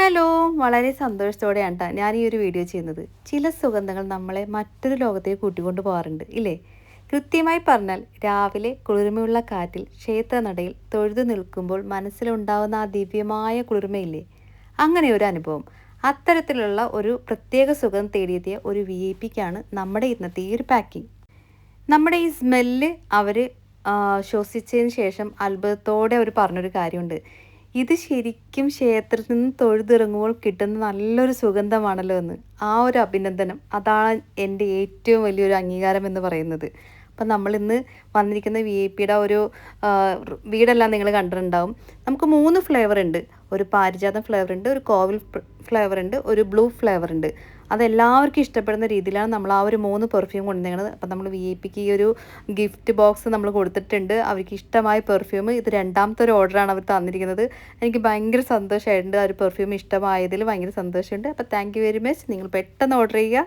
Hello! വളരെ സന്തോഷത്തോടെയാണ് ട്ടോ ഞാൻ ഈ ഒരു വീഡിയോ ചെയ്യുന്നത്. ചില സുഗന്ധങ്ങൾ നമ്മളെ മറ്റൊരു ലോകത്തേക്ക് കൂട്ടിക്കൊണ്ട് പോകാറുണ്ട് ഇല്ലേ? കൃത്യമായി പറഞ്ഞാൽ രാവിലെ കുളിർമയുള്ള കാറ്റിൽ ക്ഷേത്രനടയിൽ തൊഴുതു നിൽക്കുമ്പോൾ മനസ്സിലുണ്ടാവുന്ന ആ ദിവ്യമായ കുളിർമയില്ലേ? അങ്ങനെ ഒരു അനുഭവം. അത്തരത്തിലുള്ള ഒരു പ്രത്യേക സുഖം തേടിയെത്തിയ ഒരു വിഐപിക്കാണ് നമ്മുടെ ഇന്നത്തെ ഈ ഒരു പാക്കിംഗ്. നമ്മുടെ ഈ സ്മെല്ല് അവര് ശ്വസിച്ചതിന് ശേഷം അത്ഭുതത്തോടെ അവർ പറഞ്ഞൊരു കാര്യമുണ്ട്. ഇത് ശരിക്കും ക്ഷേത്രത്തിൽ നിന്ന് തൊഴുതിറങ്ങുമ്പോൾ കിട്ടുന്ന നല്ലൊരു സുഗന്ധമാണല്ലോ എന്ന്. ആ ഒരു അഭിനന്ദനം അതാണ് എൻ്റെ ഏറ്റവും വലിയൊരു അംഗീകാരം എന്ന് പറയുന്നത്. അപ്പം നമ്മളിന്ന് വന്നിരിക്കുന്ന വിഐപിയുടെ ഒരു വീടെല്ലാം നിങ്ങൾ കണ്ടിട്ടുണ്ടാവും. നമുക്ക് 3 ഫ്ലേവർ ഉണ്ട്. ഒരു പാരിജാതം ഫ്ലേവർ ഉണ്ട്, ഒരു കോവിൽ ഫ്ലേവർ ഉണ്ട്, ഒരു ബ്ലൂ ഫ്ലേവർ ഉണ്ട്. അതെല്ലാവർക്കും ഇഷ്ടപ്പെടുന്ന രീതിയിലാണ് നമ്മൾ ആ ഒരു 3 പെർഫ്യൂം കൊണ്ടുവന്നത്. അപ്പം നമ്മൾ വിഐപിക്ക് ഈ ഒരു ഗിഫ്റ്റ് ബോക്സ് നമ്മൾ കൊടുത്തിട്ടുണ്ട്. അവർക്ക് ഇഷ്ടമായ പെർഫ്യൂം ഇത് രണ്ടാമത്തെ ഒരു ഓർഡറാണ് അവർ തന്നിരിക്കുന്നത്. എനിക്ക് ഭയങ്കര സന്തോഷമായിട്ടുണ്ട്. ആ ഒരു പെർഫ്യൂം ഇഷ്ടമായതിൽ ഭയങ്കര സന്തോഷമുണ്ട്. അപ്പോൾ താങ്ക് യു വെരി മച്ച്. നിങ്ങൾ പെട്ടെന്ന് ഓർഡർ ചെയ്യുക.